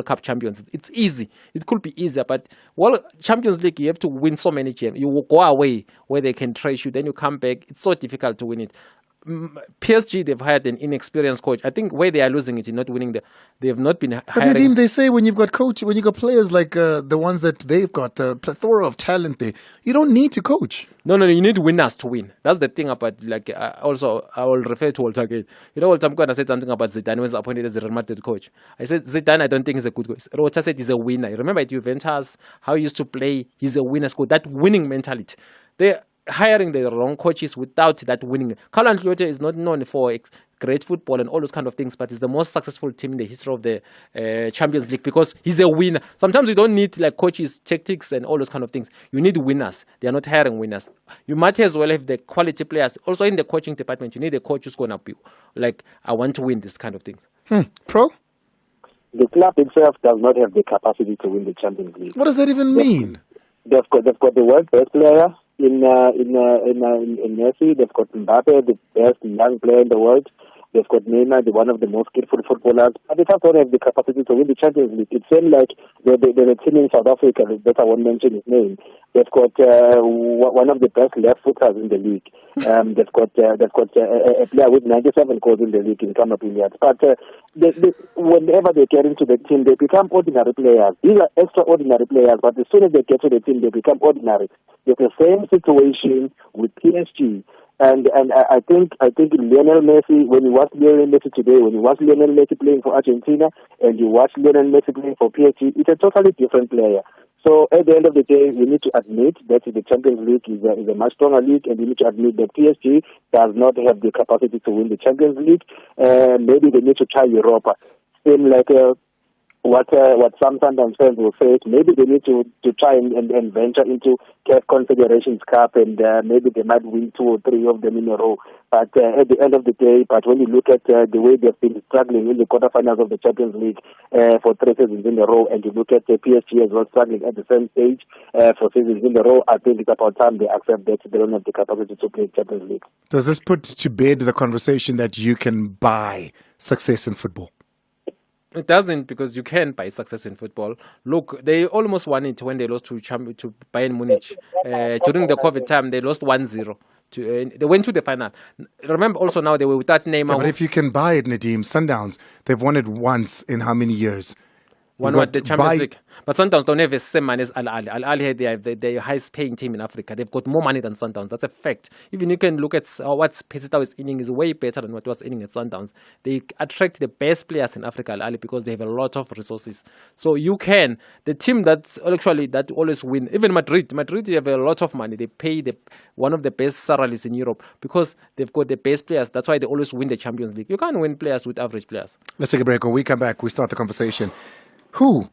Cup champions. It's easy. It could be easier, but Champions League, you have to win so many games. You will go away where they can trace you, then you come back. It's so difficult to win it. PSG, they've hired an inexperienced coach. I think where they are losing it in not winning, they have not been hiring. But Nadim, they say when you've got players like the ones that they've got, the plethora of talent there, you don't need to coach. No, you need winners to win. That's the thing about, also, I will refer to Walter again. You know, Walter Mkwanda said something about Zidane when he was appointed as a Real Madrid coach. I said, Zidane, I don't think he's a good coach. Walter said he's a winner. Remember at Juventus, how he used to play, he's a winner's coach. That winning mentality. They're hiring the wrong coaches without that winning. Carlo Ancelotti is not known for great football and all those kind of things, but he's the most successful team in the history of the Champions League because he's a winner. Sometimes you don't need coaches, tactics and all those kind of things. You need winners. They are not hiring winners. You might as well have the quality players. Also in the coaching department, you need a coach who's going to be I want to win this kind of things. Pro? The club itself does not have the capacity to win the Champions League. What does that even mean? They've got the world best player in Messi. They've got Mbappe, the best young player in the world. They've got Neymar, one of the most skillful footballers, but they just don't have the capacity to win the Champions League. It seems like they're a team in South Africa that I won't mention his name. They've got one of the best left footers in the league. They've got a player with 97 goals in the league in Kama Billiards. But whenever they get into the team, they become ordinary players. These are extraordinary players, but as soon as they get to the team, they become ordinary. It's the same situation with PSG. And I think Lionel Messi, when you watch Lionel Messi today, when you watch Lionel Messi playing for Argentina, and you watch Lionel Messi playing for PSG, it's a totally different player. So at the end of the day, we need to admit that the Champions League is a much stronger league, and we need to admit that PSG does not have the capacity to win the Champions League. Maybe they need to try Europa. Same like what some Sundowns fans will say, maybe they need to try and venture into CAF Confederations Cup, and maybe they might win 2 or 3 of them in a row. But at the end of the day, when you look at the way they've been struggling in the quarterfinals of the Champions League for 3 seasons in a row, and you look at the PSG as well struggling at the same stage for seasons in a row, I think it's about time they accept that they don't have the capacity to play Champions League. Does this put to bed the conversation that you can buy success in football? It doesn't, because you can buy success in football. Look, they almost won it when they lost to Bayern Munich. During the COVID time, they lost 1-0. They went to the final. Remember also now they were without Neymar. Yeah, but if you can buy it, Nadim, Sundowns, they've won it once in how many years? The Champions League. But Sundowns don't have the same money as Al Ahly. Al Ahly, they are the highest paying team in Africa. They've got more money than Sundowns. That's a fact. Even you can look at what Pesita is earning is way better than what was earning at Sundowns. They attract the best players in Africa, Al Ahly, because they have a lot of resources. So you can. The team that always win, even Madrid have a lot of money. They pay one of the best salaries in Europe because they've got the best players. That's why they always win the Champions League. You can't win players with average players. Let's take a break. When we come back, we start the conversation. Who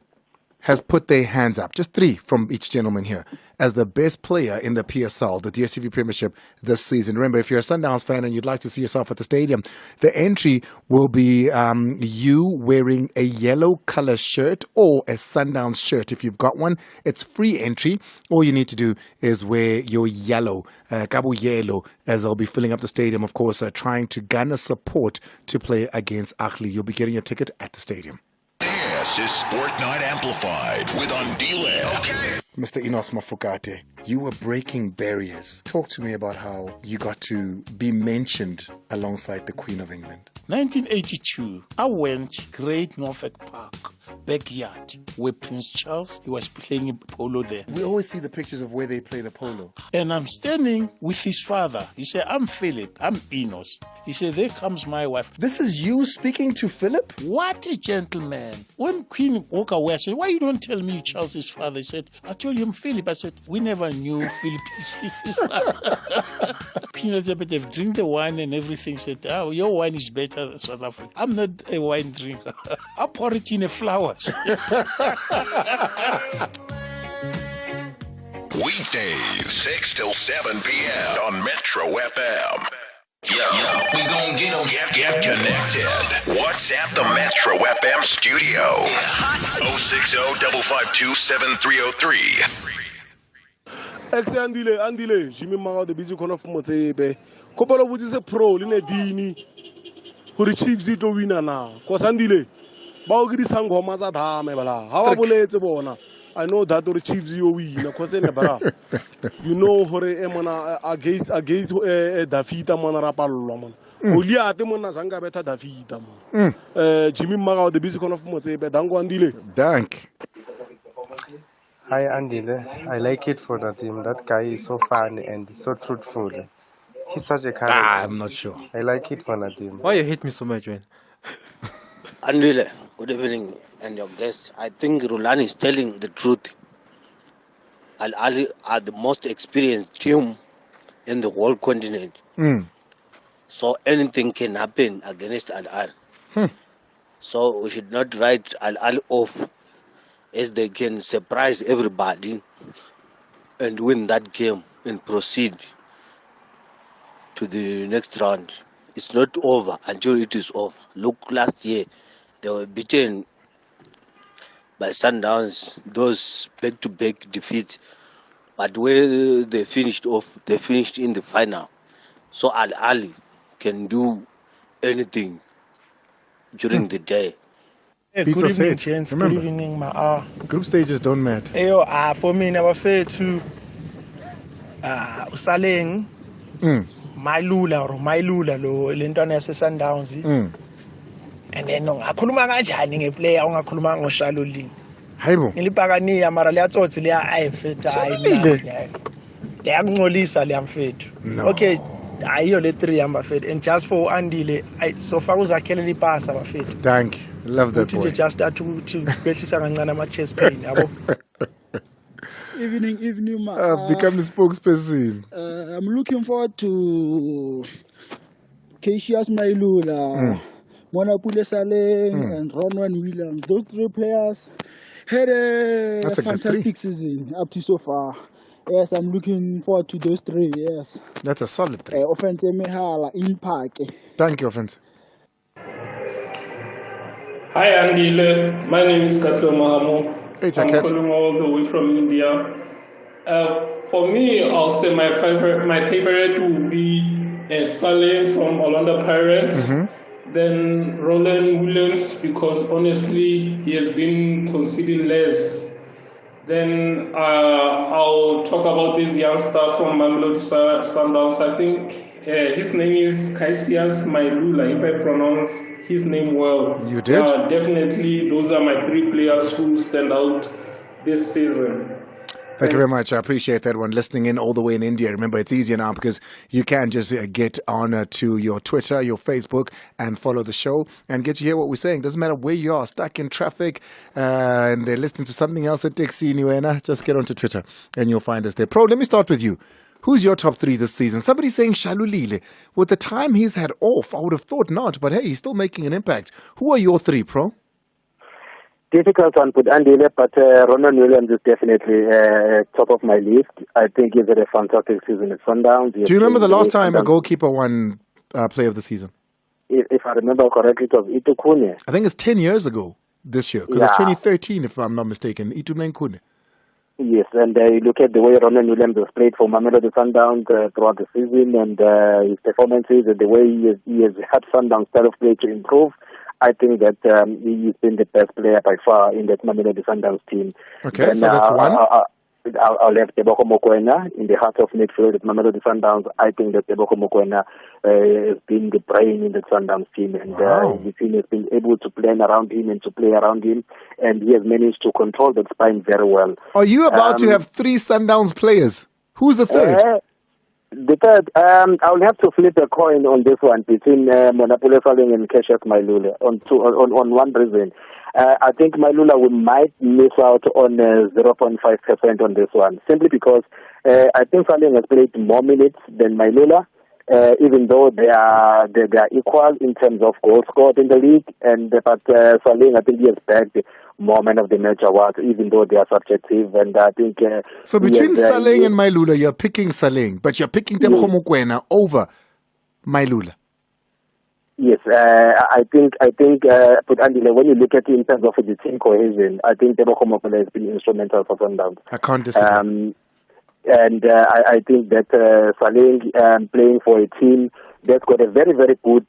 has put their hands up, just 3 from each gentleman here, as the best player in the PSL, the DStv Premiership this season? Remember, if you're a Sundowns fan and you'd like to see yourself at the stadium, the entry will be you wearing a yellow color shirt or a Sundowns shirt. If you've got one, it's free entry. All you need to do is wear your yellow, Kabu yellow, as they'll be filling up the stadium, of course, trying to garner support to play against Ahly. You'll be getting your ticket at the stadium. This is Sport Night Amplified with Andile. Okay. Mr. Enos Mafukate, you were breaking barriers. Talk to me about how you got to be mentioned alongside the Queen of England. 1982, I went Great Norfolk Park, backyard, where Prince Charles, he was playing polo there. We always see the pictures of where they play the polo. And I'm standing with his father. He said, I'm Philip, I'm Enos. He said, there comes my wife. This is you speaking to Philip? What a gentleman. When Queen walked away, I said, why you don't tell me Charles' father? He said, I told him Philip. I said, we never knew Philip is his father. Queen Elizabeth drink the wine and everything. Said, oh, your wine is better than South Africa. I'm not a wine drinker. I pour it in the flowers. Weekdays, 6 till 7 p.m. on Metro FM. Yo, we gon' get them. Get connected. WhatsApp the Metro FM studio. 060-552-7303. Andile, Jimmy Mara the busy corner from Motebe. Kopalo which is a pro, Linedini, who achieves it to winner now. Cause Andile, Baugri Sango Mazada Mebala. How about Bona? I know that achieves you win, cause you know, Hore Emana against Dafita Manarapalomon. Ulia Demona Zanga better Dafita. Jimmy Mara the busy corner from Motebe, Dango Andile. Dank. Hi Andile, I like it for Nadim. That guy is so funny and so truthful. He's such a character. I'm not sure. I like it for Nadim. Why you hate me so much, man? Andile, good evening and your guest. I think Rulani is telling the truth. Al Ahly are the most experienced team in the whole continent. So anything can happen against Al Ahly. So we should not write Al Ahly off, as they can surprise everybody and win that game and proceed to the next round. It's not over until it is over. Look, last year they were beaten by Sundowns, those back-to-back defeats. But where they finished off, they finished in the final. So Al Ahly can do anything during the day. Hey, Pizza good evening, said, gents. remember. Good evening, ma. Group stages don't matter. Ayo, for me, never fair to Usaleng, Mailula, lo lentwana yase Sundowns. And then ngakhuluma kanjani ngeplayer ongakhuluma ngoShalulile. Hayibo. Ngilibhakaniya mara liyatsotsi liya ayifethu hayi. Liyangcolisa liyamfethu. Okay, ayiyo le 3 yambafethu and just for Andile, so far uzakhele lipasa bafethu. Thank you. Love that boy. Just start to behlisa kancane ama chest pain yabo. Evening, ma. Become the spokesperson. I'm looking forward to Cassius Mailula, Monapule Saleng, and Ronwen Williams. Those 3 players had a fantastic season up to so far. Yes, I'm looking forward to those 3. Yes. That's a solid 3. Offense Mehala, Impact. Thank you, Offense. Hi, Andile. My name is Katlo Mahamo. Hey, I'm calling all the way from India. For me, I'll say my favorite would be Saleh from Orlando Pirates. Then Roland Williams, because honestly, he has been conceding less. Then I'll talk about this youngster from Mamelodi Sundowns. I think his name is Cassius Mailula, if I pronounce his name well. You did? Definitely, those are my 3 players who stand out this season. Thank you very much. I appreciate that one. Listening in all the way in India. Remember, it's easier now because you can just get on to your Twitter, your Facebook, and follow the show and get to hear what we're saying. Doesn't matter where you are, stuck in traffic, and they're listening to something else at Dixie Nuena. Just get onto Twitter and you'll find us there. Pro, let me start with you. Who's your top 3 this season? Somebody's saying Shalulile. With the time he's had off, I would have thought not, but hey, he's still making an impact. Who are your 3, Pro? Difficult one, put Andile, but Ronan Williams is definitely top of my list. I think he's had a fantastic season at Sundowns. Do you remember the last time a goalkeeper won Player of the Season? If I remember correctly, it was Itu Kune. I think it's 10 years ago this year, because it's 2013, if I'm not mistaken. Itu Nkune. Yes, and you look at the way Ronan Williams has played for Mamelodi Sundowns throughout the season, and his performances, and the way he has had Sundowns' style of play to improve. I think that he's been the best player by far in that Mamelodi Sundowns team. Okay, and, so that's one. I'll have Tebogo Mokoena in the heart of midfield at Mamelodi Sundowns. I think that Tebogo Mokoena has been the brain in the Sundowns team, and the team has been able to plan around him and to play around him, and he has managed to control that spine very well. Are you about to have 3 Sundowns players? Who's the third? The third, I'll have to flip a coin on this one between Monapule Saleng and Cassius Mailula on one reason. I think Mailula might miss out on 0.5% on this one, simply because I think Saleng has played more minutes than Mailula, even though they are equal in terms of goals scored in the league. But Saleng, I think he has bagged more man of the match awards, even though they are subjective. And I think so between Saleng and Mailula, you're picking Saleng, but you're picking Tebogo Mokoena over Mailula. Yes, I think, but Andile, when you look at it in terms of the team cohesion, I think Tebogo Mokoena has been instrumental for Sundowns. I can't disagree. And I think that Saleng playing for a team that's got a very, very good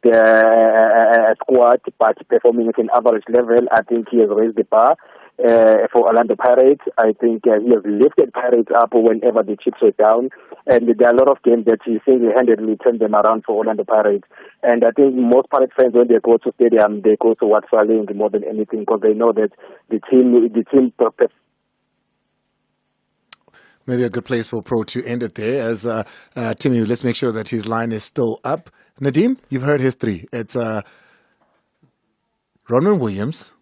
squad, but performing at an average level, I think he has raised the bar for Orlando Pirates. I think he has lifted Pirates up whenever the chips were down. And there are a lot of games that he single-handedly turned them around for Orlando Pirates. And I think most Pirates fans, when they go to stadium, they go to watch Saleng more than anything, because they know that the team maybe a good place for Pro to end it there. As Timmy, let's make sure that his line is still up. Nadim, you've heard his 3. It's Ronwen Williams,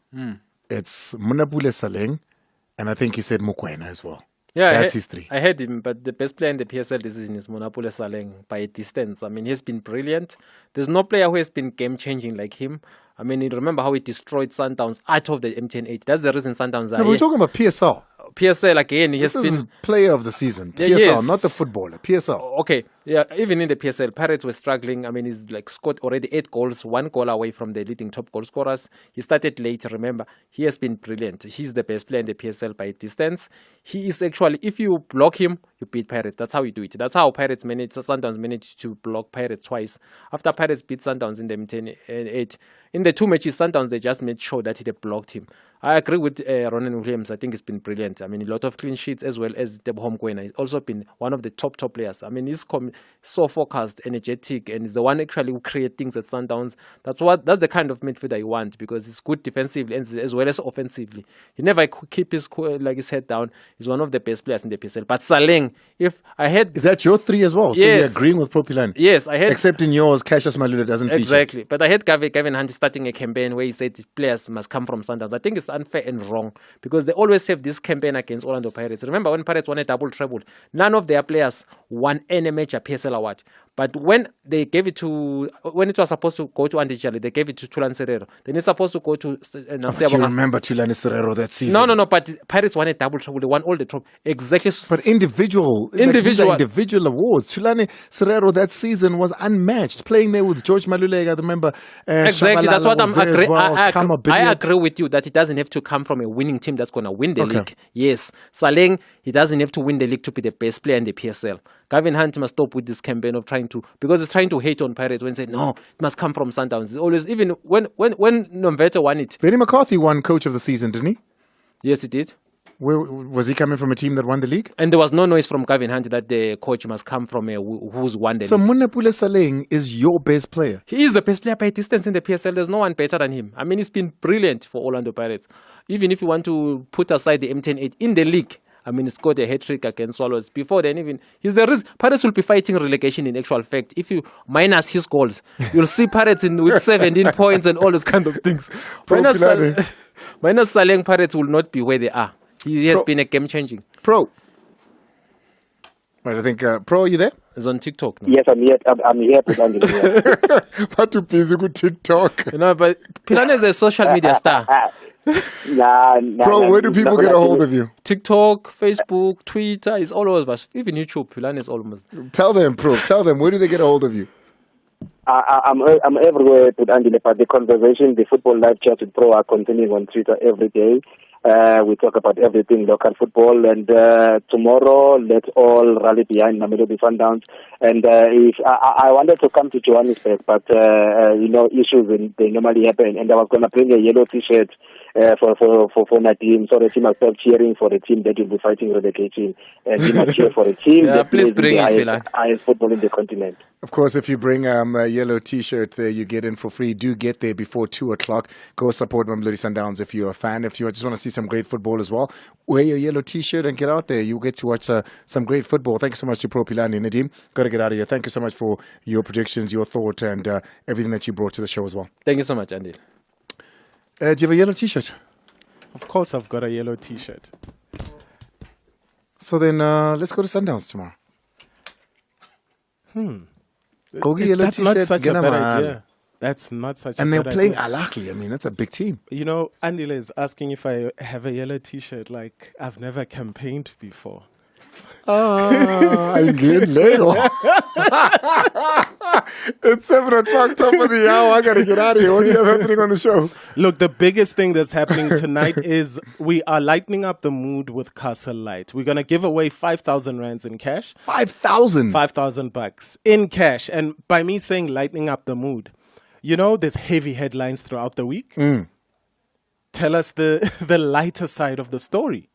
it's Monapule Saleng, and I think he said Mokoena as well. Yeah, that's his 3. I heard him, but the best player in the PSL this season is Monapule Saleng by a distance. I mean, he's been brilliant. There's no player who has been game-changing like him. I mean, you remember how he destroyed Sundowns out of the MTN8. That's the reason Sundowns are No, we're talking about PSL. PSL again. This is player of the season. PSL, not the footballer. PSL. Okay. Yeah, even in the PSL, Pirates were struggling. I mean, he's like scored already 8 goals, 1 goal away from the leading top goal scorers. He started late, remember. He has been brilliant. He's the best player in the PSL by distance. He is actually, if you block him, you beat Pirates. That's how you do it. That's how Sundowns managed to block Pirates twice. After Pirates beat Sundowns in the 10-8, in the 2 matches, Sundowns, they just made sure that they blocked him. I agree with Ronan Williams. I think it's been brilliant. I mean, a lot of clean sheets as well as the home Gwena. He's also been one of the top players. I mean, he's so focused, energetic, and he's the one actually who creates things at Sundowns. That's the kind of midfielder you want, because he's good defensively as well as offensively. He never keep his head down. He's one of the best players in the PSL. But Saleng, if I had... Is that your 3 as well? Yes. So you're agreeing with Pro Philani? Yes, I had... Except in yours, Cassius Malula doesn't feature. Exactly. But I had Gavin Hunt starting a campaign where he said players must come from Sundowns. I think it's unfair and wrong, because they always have this campaign against Orlando Pirates. Remember when Pirates won a double treble, none of their players won any major PSL award. But when they gave it to, when it was supposed to go to Andile, they gave it to Thulan Serero. Then it's supposed to go to But you remember Thulan Serero that season? No. But Pirates won a double treble. They won all the treble. Exactly. But individual awards. Thulan Serero that season was unmatched. Playing there with George Maluleka, I remember. Exactly. That's what I'm agreeing. Well. I agree with you that it doesn't have to come from a winning team that's going to win the league. Yes. Saleng, he doesn't have to win the league to be the best player in the PSL. Gavin Hunt must stop with this campaign of trying to, because he's trying to hate on Pirates when say no, it must come from Sundowns. It's always, even when Nomvete won it. Benny McCarthy won coach of the season, didn't he? Yes, he did. Where was he coming from? A team that won the league? And there was no noise from Gavin Hunt that the coach must come from who's won the league. So Munapule Saleng is your best player? He is the best player by distance in the PSL. There's no one better than him. I mean, he's been brilliant for Orlando Pirates. Even if you want to put aside the M10-8 in the league, I mean, he scored a hat-trick against Swallows. Before then, even he's the risk. Pirates will be fighting relegation in actual fact. If you minus his goals, you'll see Pirates with 17 points and all those kind of things. Minus Saleng, Pirates will not be where they are. He has been a game-changing. Pro. Right, I think, Pro, are you there? He's on TikTok now. Yes, I'm here. I'm here. But too busy with TikTok. You know, but Philani is a social media star. Bro, where do people get a hold of you? TikTok, Facebook, Twitter, it's all over. Even YouTube, Philani is almost. Tell them, Pro. Tell them, where do they get a hold of you? I'm everywhere with Andile, but the conversation, the football live chat with Pro are continuing on Twitter every day. We talk about everything local football, and tomorrow let's all rally behind Mamelodi Sundowns. And if I wanted to come to Johannesburg, but issues they normally happen, and I was going to bring a yellow T-shirt for my team, so the team must start cheering for the team that will be fighting relegation, and we must cheer for the team that plays the highest football in the continent. Of course, if you bring a yellow T-shirt there, you get in for free. Do get there before 2 o'clock. Go support Mamelodi Sundowns if you're a fan. If you just want to see some great football as well, wear your yellow T-shirt and get out there. You get to watch some great football. Thank you so much to Pro Philani. Nadim, got to get out of here. Thank you so much for your predictions, your thought, and everything that you brought to the show as well. Thank you so much, Andy. Do you have a yellow T-shirt? Of course, I've got a yellow T-shirt. So then, let's go to Sundowns tomorrow. That's not such a bad idea. That's not such a bad idea. And they're playing Ahly. I mean, that's a big team. You know, Andile is asking if I have a yellow T-shirt. Like, I've never campaigned before. I get Lego. It's 7 o'clock, top of the hour. I got to get out of here. What do you have happening on the show? Look, the biggest thing that's happening tonight is we are lightening up the mood with Castle Light. We're going to give away 5,000 rands in cash. 5,000? 5,000 bucks in cash. And by me saying lightening up the mood, you know, there's heavy headlines throughout the week. Tell us the lighter side of the story.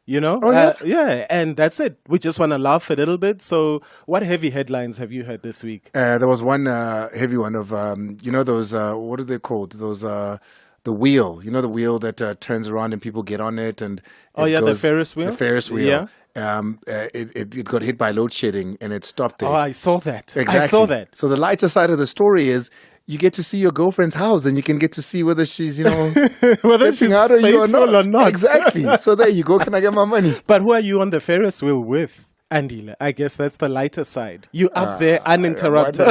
You know? Yeah, and that's it. We just want to laugh a little bit. So what heavy headlines have you heard this week? There was one heavy one of, those, what are they called? Those, the wheel. You know the wheel that turns around and people get on it? And the Ferris wheel? The Ferris wheel. Yeah. It got hit by load shedding and it stopped there. Oh, I saw that. Exactly. I saw that. So the lighter side of the story is you get to see your girlfriend's house and you can get to see whether she's, whether she's out of you or not. Exactly. So there you go. Can I get my money? But who are you on the Ferris wheel with, Andile? I guess that's the lighter side. You up there uninterrupted.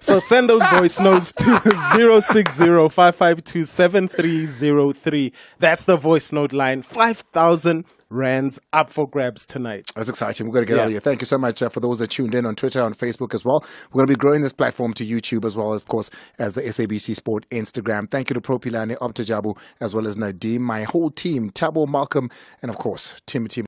So send those voice notes to 060-552-7303. That's the voice note line. 5,000 rands up for grabs tonight. That's exciting. We're going to get out of here. Thank you so much for those that tuned in on Twitter, on Facebook as well. We're going to be growing this platform to YouTube as well, of course, as the SABC Sport Instagram. Thank you to Pro Philani, Opta Jabu, as well as Nadim, my whole team, Tabo, Malcolm, and of course, Timothy.